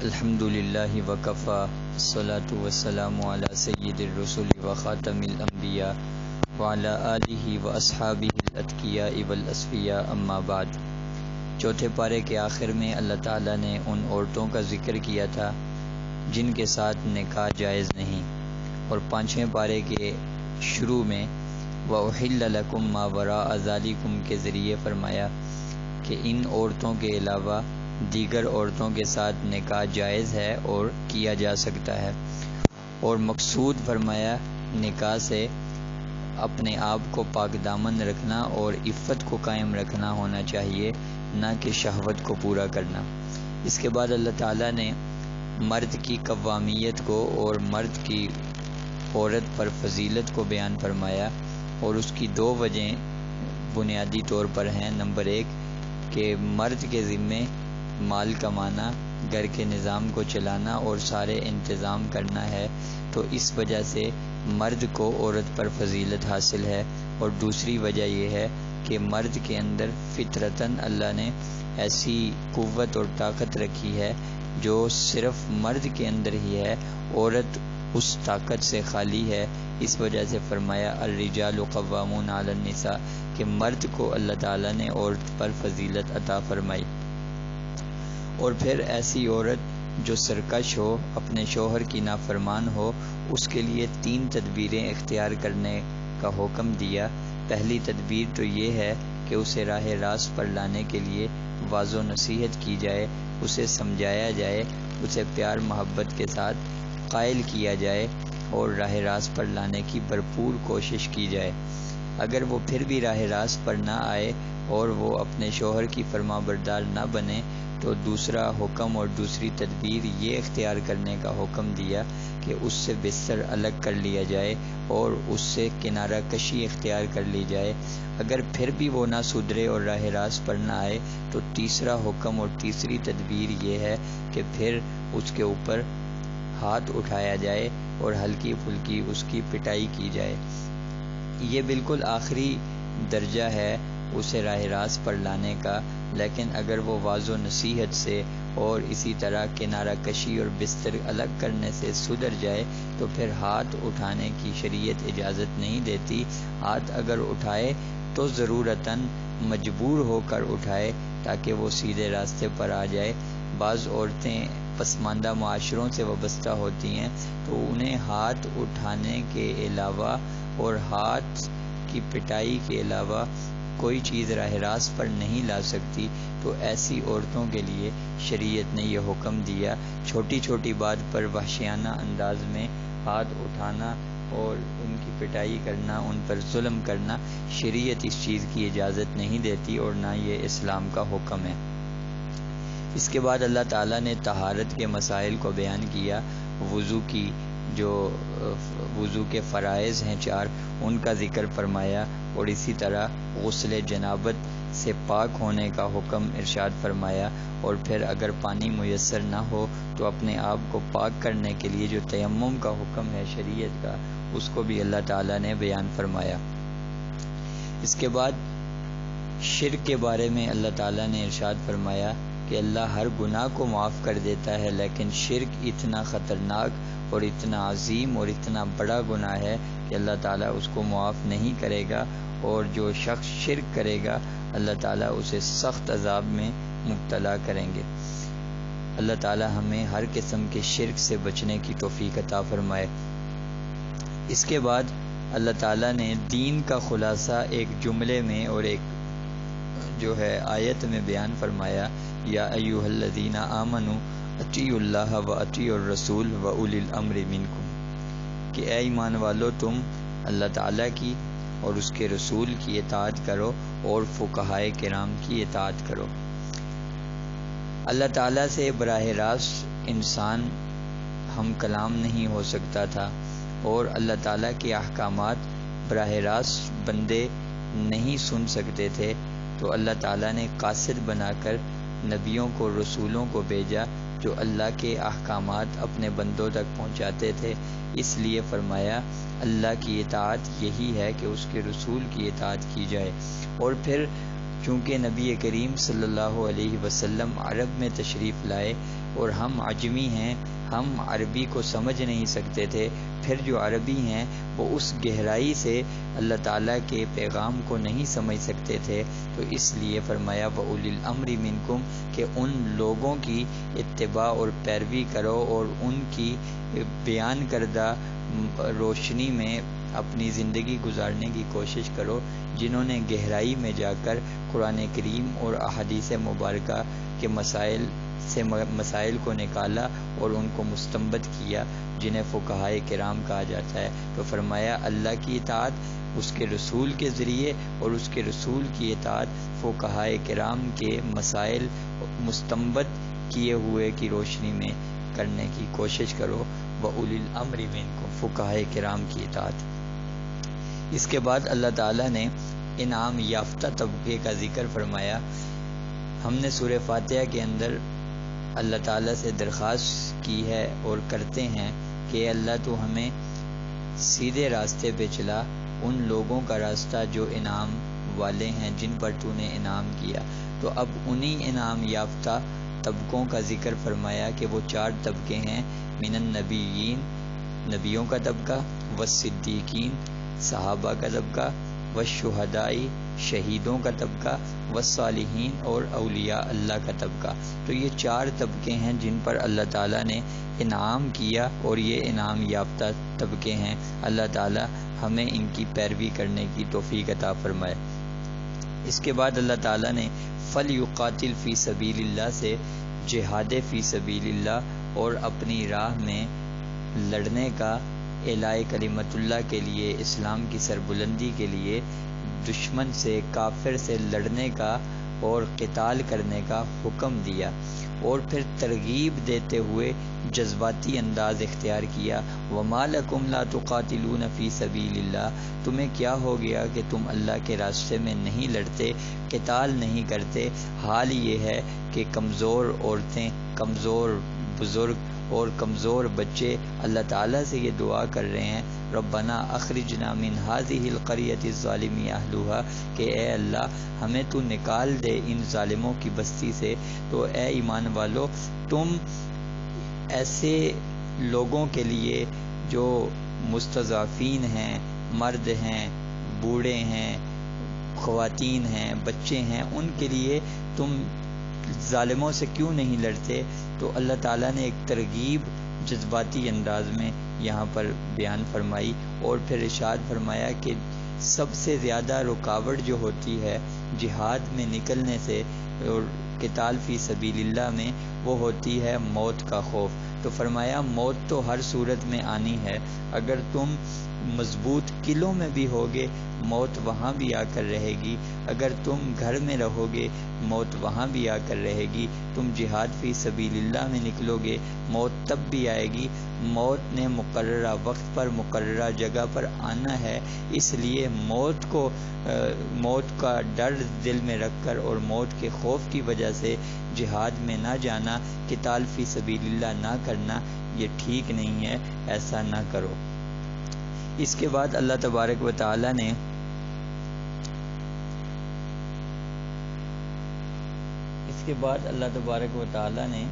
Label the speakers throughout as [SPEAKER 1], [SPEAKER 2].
[SPEAKER 1] الحمد للہ وکفی الصلاۃ والسلام علی سید الرسل وخاتم الانبیاء وعلی آلہ واصحابہ الاتقیاء والاصفیاء اما بعد۔ چوتھے پارے کے آخر میں اللہ تعالیٰ نے ان عورتوں کا ذکر کیا تھا جن کے ساتھ نکاح جائز نہیں، اور پانچویں پارے کے شروع میں وَأُحِلَّ لَكُم مَّا وَرَاءَ ذَلِكُم کے ذریعے فرمایا کہ ان عورتوں کے علاوہ دیگر عورتوں کے ساتھ نکاح جائز ہے اور کیا جا سکتا ہے، اور مقصود فرمایا نکاح سے اپنے آپ کو پاک دامن رکھنا اور عفت کو قائم رکھنا ہونا چاہیے، نہ کہ شہوت کو پورا کرنا۔ اس کے بعد اللہ تعالیٰ نے مرد کی قوامیت کو اور مرد کی عورت پر فضیلت کو بیان فرمایا، اور اس کی دو وجہیں بنیادی طور پر ہیں۔ نمبر ایک کہ مرد کے ذمے مال کمانا، گھر کے نظام کو چلانا اور سارے انتظام کرنا ہے، تو اس وجہ سے مرد کو عورت پر فضیلت حاصل ہے۔ اور دوسری وجہ یہ ہے کہ مرد کے اندر فطرتاً اللہ نے ایسی قوت اور طاقت رکھی ہے جو صرف مرد کے اندر ہی ہے، عورت اس طاقت سے خالی ہے۔ اس وجہ سے فرمایا الرجال قوامون علی النساء کہ مرد کو اللہ تعالیٰ نے عورت پر فضیلت عطا فرمائی۔ اور پھر ایسی عورت جو سرکش ہو، اپنے شوہر کی نافرمان ہو، اس کے لیے 3 تدبیریں اختیار کرنے کا حکم دیا۔ پہلی تدبیر تو یہ ہے کہ اسے راہ راست پر لانے کے لیے واضح و نصیحت کی جائے، اسے سمجھایا جائے، اسے پیار محبت کے ساتھ قائل کیا جائے اور راہ راست پر لانے کی بھرپور کوشش کی جائے۔ اگر وہ پھر بھی راہ راست پر نہ آئے اور وہ اپنے شوہر کی فرما بردار نہ بنے، تو دوسرا حکم اور دوسری تدبیر یہ اختیار کرنے کا حکم دیا کہ اس سے بستر الگ کر لیا جائے اور اس سے کنارہ کشی اختیار کر لی جائے۔ اگر پھر بھی وہ نہ سدھرے اور راہ راست پر نہ آئے تو تیسرا حکم اور تیسری تدبیر یہ ہے کہ پھر اس کے اوپر ہاتھ اٹھایا جائے اور ہلکی پھلکی اس کی پٹائی کی جائے۔ یہ بالکل آخری درجہ ہے اسے راہ راست پر لانے کا، لیکن اگر وہ واضح و نصیحت سے اور اسی طرح کنارہ کشی اور بستر الگ کرنے سے سدھر جائے تو پھر ہاتھ اٹھانے کی شریعت اجازت نہیں دیتی۔ ہاتھ اگر اٹھائے تو ضرورتاً مجبور ہو کر اٹھائے تاکہ وہ سیدھے راستے پر آ جائے۔ بعض عورتیں پسماندہ معاشروں سے وابستہ ہوتی ہیں تو انہیں ہاتھ اٹھانے کے علاوہ اور ہاتھ کی پٹائی کے علاوہ کوئی چیز راہ راست پر نہیں لا سکتی، تو ایسی عورتوں کے لیے شریعت نے یہ حکم دیا۔ چھوٹی چھوٹی بات پر وحشیانہ انداز میں ہاتھ اٹھانا اور ان کی پٹائی کرنا، ان پر ظلم کرنا، شریعت اس چیز کی اجازت نہیں دیتی اور نہ یہ اسلام کا حکم ہے۔ اس کے بعد اللہ تعالیٰ نے طہارت کے مسائل کو بیان کیا، وضو کی جو وضو کے فرائض ہیں 4 ان کا ذکر فرمایا، اور اسی طرح غسل جنابت سے پاک ہونے کا حکم ارشاد فرمایا، اور پھر اگر پانی میسر نہ ہو تو اپنے آپ کو پاک کرنے کے لیے جو تیمم کا حکم ہے شریعت کا، اس کو بھی اللہ تعالیٰ نے بیان فرمایا۔ اس کے بعد شرک کے بارے میں اللہ تعالیٰ نے ارشاد فرمایا کہ اللہ ہر گناہ کو معاف کر دیتا ہے، لیکن شرک اتنا خطرناک اور اتنا عظیم اور اتنا بڑا گناہ ہے کہ اللہ تعالیٰ اس کو معاف نہیں کرے گا، اور جو شخص شرک کرے گا اللہ تعالیٰ اسے سخت عذاب میں مبتلا کریں گے۔ اللہ تعالیٰ ہمیں ہر قسم کے شرک سے بچنے کی توفیق عطا فرمائے۔ اس کے بعد اللہ تعالیٰ نے دین کا خلاصہ ایک جملے میں اور ایک جو ہے آیت میں بیان فرمایا، یا ایھا الذین آمنوا اطیعوا اللہ واطیعوا الرسول واولی الامر منکم، کہ اے ایمان والو تم اللہ تعالیٰ کی اور اس کے رسول کی اطاعت کرو اور فقہائے کرام کی اطاعت کرو۔ اللہ تعالیٰ سے براہ راست انسان ہم کلام نہیں ہو سکتا تھا، اور اللہ تعالیٰ کے احکامات براہ راست بندے نہیں سن سکتے تھے، تو اللہ تعالیٰ نے قاصد بنا کر نبیوں کو، رسولوں کو بھیجا جو اللہ کے احکامات اپنے بندوں تک پہنچاتے تھے۔ اس لیے فرمایا اللہ کی اطاعت یہی ہے کہ اس کے رسول کی اطاعت کی جائے۔ اور پھر چونکہ نبی کریم صلی اللہ علیہ وسلم عرب میں تشریف لائے اور ہم عجمی ہیں، ہم عربی کو سمجھ نہیں سکتے تھے، پھر جو عربی ہیں وہ اس گہرائی سے اللہ تعالیٰ کے پیغام کو نہیں سمجھ سکتے تھے، تو اس لیے فرمایا وَأُولِي الْأَمْرِ مِنْكُمْ کہ ان لوگوں کی اتباع اور پیروی کرو اور ان کی بیان کردہ روشنی میں اپنی زندگی گزارنے کی کوشش کرو، جنہوں نے گہرائی میں جا کر قرآن کریم اور احادیث مبارکہ کے مسائل کو نکالا اور ان کو مستنبط کیا، جنہیں فقہائے کرام کہا جاتا ہے۔ تو فرمایا اللہ کی اطاعت اس کے رسول کے ذریعے اور اس کے رسول کی اطاعت فقہائے کرام کے مسائل مستنبط کیے ہوئے کی روشنی میں کرنے کی کوشش کرو۔ وَأُولِي الْأَمْرِ مِنْكُمْ فقہائے کرام کی اطاعت۔ اس کے بعد اللہ تعالیٰ نے انعام یافتہ طبقے کا ذکر فرمایا۔ ہم نے سورہ فاتحہ کے اندر اللہ تعالیٰ سے درخواست کی ہے اور کرتے ہیں کہ اللہ تو ہمیں سیدھے راستے پہ چلا، ان لوگوں کا راستہ جو انعام والے ہیں، جن پر تو نے انعام کیا۔ تو اب انہی انعام یافتہ طبقوں کا ذکر فرمایا کہ وہ 4 طبقے ہیں: من النبیین نبیوں کا طبقہ، والصدیقین صحابہ کا طبقہ، والشہداء شہیدوں کا طبقہ، والصالحین اور اولیاء اللہ کا طبقہ۔ تو یہ 4 طبقے ہیں جن پر اللہ تعالیٰ نے انعام کیا اور یہ انعام یافتہ طبقے ہیں۔ اللہ تعالیٰ ہمیں ان کی پیروی کرنے کی توفیق عطا فرمائے۔ اس کے بعد اللہ تعالیٰ نے فَلْيُقَاتِلْ فِي سَبِيلِ اللَّهِ سے جہاد فی سبیل اللہ اور اپنی راہ میں لڑنے کا، اعلاء کلمت اللہ کے لیے، اسلام کی سربلندی کے لیے دشمن سے، کافر سے لڑنے کا اور قتال کرنے کا حکم دیا، اور پھر ترغیب دیتے ہوئے جذباتی انداز اختیار کیا۔ وَمَا لَكُمْ لَا تُقَاتِلُونَ فِي سَبِيلِ اللَّهِ تمہیں کیا ہو گیا کہ تم اللہ کے راستے میں نہیں لڑتے، قتال نہیں کرتے؟ حال یہ ہے کہ کمزور عورتیں، کمزور بزرگ اور کمزور بچے اللہ تعالیٰ سے یہ دعا کر رہے ہیں، ربنا اخرجنا من هذه القرية الظالم اهلها کہ اے اللہ ہمیں تو نکال دے ان ظالموں کی بستی سے۔ تو اے ایمان والو، تم ایسے لوگوں کے لیے جو مستضعفین ہیں، مرد ہیں، بوڑھے ہیں، خواتین ہیں، بچے ہیں، ان کے لیے تم ظالموں سے کیوں نہیں لڑتے؟ تو اللہ تعالیٰ نے ایک ترغیب جذباتی انداز میں یہاں پر بیان فرمائی، اور پھر ارشاد فرمایا کہ سب سے زیادہ رکاوٹ جو ہوتی ہے جہاد میں نکلنے سے اور قتال فی سبیل اللہ میں، وہ ہوتی ہے موت کا خوف۔ تو فرمایا موت تو ہر صورت میں آنی ہے، اگر تم مضبوط قلعوں میں بھی ہوگے موت وہاں بھی آ کر رہے گی، اگر تم گھر میں رہو گے موت وہاں بھی آ کر رہے گی، تم جہاد فی سبیل اللہ میں نکلو گے موت تب بھی آئے گی۔ موت نے مقررہ وقت پر مقررہ جگہ پر آنا ہے، اس لیے موت کا ڈر دل میں رکھ کر اور موت کے خوف کی وجہ سے جہاد میں نہ جانا، قتال فی سبیل اللہ نہ کرنا، یہ ٹھیک نہیں ہے، ایسا نہ کرو۔ اس کے بعد اللہ تبارک و تعالی نے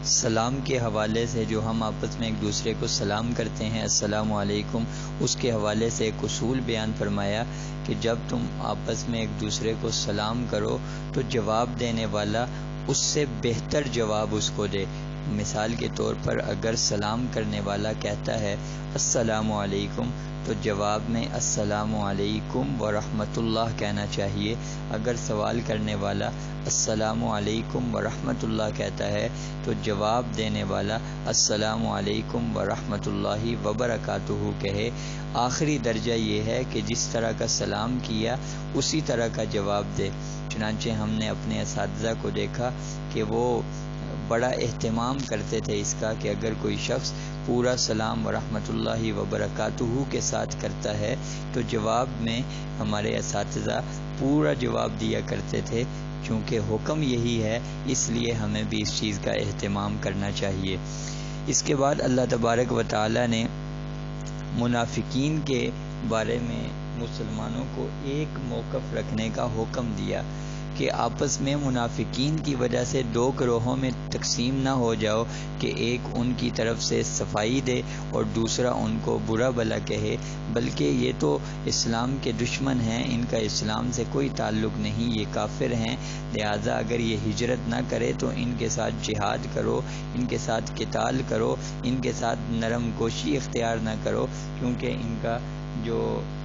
[SPEAKER 1] سلام کے حوالے سے، جو ہم آپس میں ایک دوسرے کو سلام کرتے ہیں السلام علیکم، اس کے حوالے سے ایک اصول بیان فرمایا کہ جب تم آپس میں ایک دوسرے کو سلام کرو تو جواب دینے والا اس سے بہتر جواب اس کو دے۔ مثال کے طور پر اگر سلام کرنے والا کہتا ہے السلام علیکم تو جواب میں السلام علیکم ورحمۃ اللہ کہنا چاہیے۔ اگر سوال کرنے والا السلام علیکم ورحمۃ اللہ کہتا ہے تو جواب دینے والا السلام علیکم ورحمۃ اللہ وبرکاتہ کہے۔ آخری درجہ یہ ہے کہ جس طرح کا سلام کیا اسی طرح کا جواب دے۔ چنانچہ ہم نے اپنے اساتذہ کو دیکھا کہ وہ بڑا اہتمام کرتے تھے اس کا کہ اگر کوئی شخص پورا سلام ورحمۃ اللہ وبرکاتہ کے ساتھ کرتا ہے تو جواب میں ہمارے اساتذہ پورا جواب دیا کرتے تھے، چونکہ حکم یہی ہے، اس لیے ہمیں بھی اس چیز کا اہتمام کرنا چاہیے۔ اس کے بعد اللہ تبارک و تعالی نے منافقین کے بارے میں مسلمانوں کو ایک موقف رکھنے کا حکم دیا کہ آپس میں منافقین کی وجہ سے دو گروہوں میں تقسیم نہ ہو جاؤ کہ ایک ان کی طرف سے صفائی دے اور دوسرا ان کو برا بھلا کہے، بلکہ یہ تو اسلام کے دشمن ہیں، ان کا اسلام سے کوئی تعلق نہیں، یہ کافر ہیں، لہذا اگر یہ ہجرت نہ کرے تو ان کے ساتھ جہاد کرو، ان کے ساتھ قتال کرو، ان کے ساتھ نرم گوشی اختیار نہ کرو، کیونکہ ان کا جو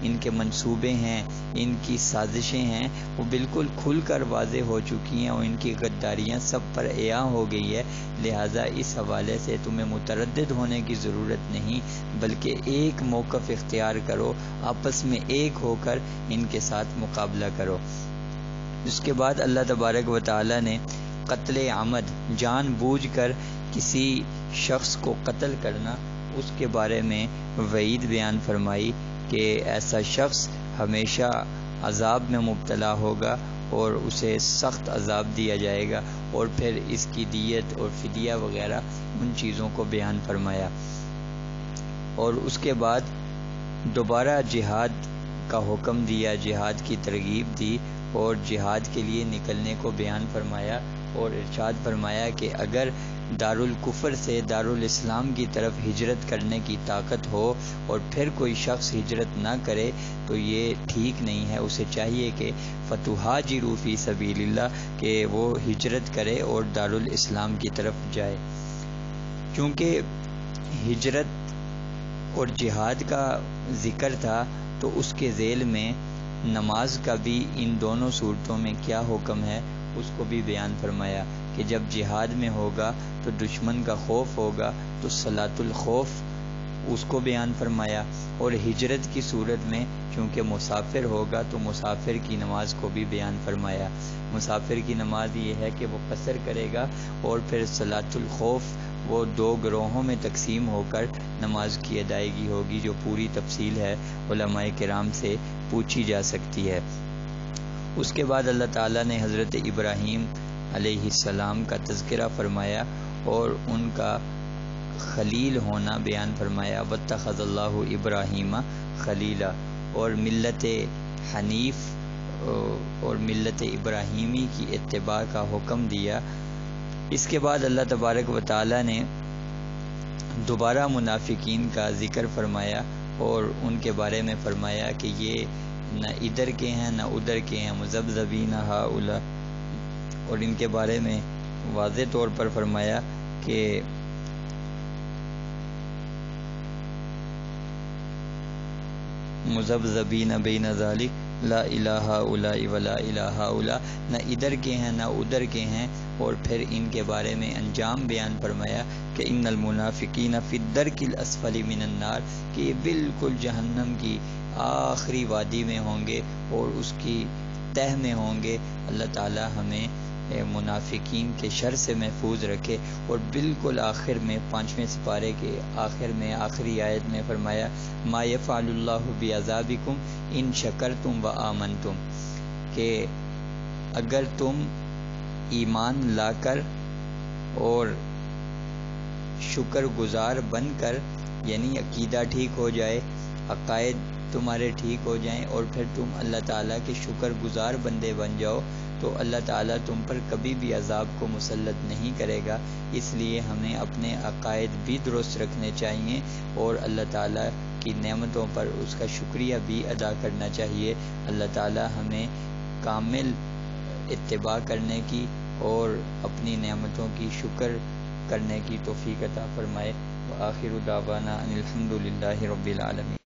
[SPEAKER 1] ان کے منصوبے ہیں، ان کی سازشیں ہیں، وہ بالکل کھل کر واضح ہو چکی ہیں اور ان کی غداریاں سب پر عیاں ہو گئی ہے، لہٰذا اس حوالے سے تمہیں متردد ہونے کی ضرورت نہیں، بلکہ ایک موقف اختیار کرو، آپس میں ایک ہو کر ان کے ساتھ مقابلہ کرو۔ اس کے بعد اللہ تبارک و تعالی نے قتل عمد، جان بوجھ کر کسی شخص کو قتل کرنا، اس کے بارے میں وعید بیان فرمائی کہ ایسا شخص ہمیشہ عذاب میں مبتلا ہوگا اور اسے سخت عذاب دیا جائے گا، اور پھر اس کی دیت اور فدیہ وغیرہ ان چیزوں کو بیان فرمایا۔ اور اس کے بعد دوبارہ جہاد کا حکم دیا، جہاد کی ترغیب دی اور جہاد کے لیے نکلنے کو بیان فرمایا، اور ارشاد فرمایا کہ اگر دارالکفر سے دارالاسلام کی طرف ہجرت کرنے کی طاقت ہو اور پھر کوئی شخص ہجرت نہ کرے تو یہ ٹھیک نہیں ہے، اسے چاہیے کہ فتہاجروا فی سبیل اللہ، کہ وہ ہجرت کرے اور دارالاسلام کی طرف جائے۔ چونکہ ہجرت اور جہاد کا ذکر تھا تو اس کے ذیل میں نماز کا بھی ان دونوں صورتوں میں کیا حکم ہے اس کو بھی بیان فرمایا کہ جب جہاد میں ہوگا تو دشمن کا خوف ہوگا تو صلاۃ الخوف اس کو بیان فرمایا، اور ہجرت کی صورت میں چونکہ مسافر ہوگا تو مسافر کی نماز کو بھی بیان فرمایا۔ مسافر کی نماز یہ ہے کہ وہ قصر کرے گا، اور پھر صلاۃ الخوف وہ دو گروہوں میں تقسیم ہو کر نماز کی ادائیگی ہوگی، جو پوری تفصیل ہے علماء کرام سے پوچھی جا سکتی ہے۔ اس کے بعد اللہ تعالیٰ نے حضرت ابراہیم علیہ السلام کا تذکرہ فرمایا اور ان کا خلیل ہونا بیان فرمایا، واتخذ اللہ ابراہیم خلیلا، اور ملت حنیف اور ملت ابراہیمی کی اتباع کا حکم دیا۔ اس کے بعد اللہ تبارک و تعالی نے دوبارہ منافقین کا ذکر فرمایا اور ان کے بارے میں فرمایا کہ یہ نہ ادھر کے ہیں نہ ادھر کے ہیں، مذبذبین ہؤلاء، اور ان کے بارے میں واضح طور پر فرمایا کہ مذبذبین بین ذلک لا الہ ہؤلاء ولا الہ ہؤلاء، نہ ادھر کے ہیں نہ ادھر کے ہیں، اور پھر ان کے بارے میں انجام بیان فرمایا کہ ان المنافقین فی الدرک الاسفل من النار، کہ یہ بالکل جہنم کی آخری وادی میں ہوں گے اور اس کی تہ میں ہوں گے۔ اللہ تعالی ہمیں منافقین کے شر سے محفوظ رکھے۔ اور بالکل آخر میں 5ویں سپارے کے آخر میں آخری آیت میں فرمایا ما یفعل اللہ بعذابکم ان شکرتم وآمنتم، کہ اگر تم ایمان لا کر اور شکر گزار بن کر، یعنی عقیدہ ٹھیک ہو جائے، عقائد تمہارے ٹھیک ہو جائیں اور پھر تم اللہ تعالیٰ کے شکر گزار بندے بن جاؤ تو اللہ تعالیٰ تم پر کبھی بھی عذاب کو مسلط نہیں کرے گا۔ اس لیے ہمیں اپنے عقائد بھی درست رکھنے چاہیے اور اللہ تعالیٰ کی نعمتوں پر اس کا شکریہ بھی ادا کرنا چاہیے۔ اللہ تعالیٰ ہمیں کامل اتباع کرنے کی اور اپنی نعمتوں کی شکر کرنے کی توفیق عطا فرمائے۔ وآخر دعوانا ان الحمد للہ رب العالمین۔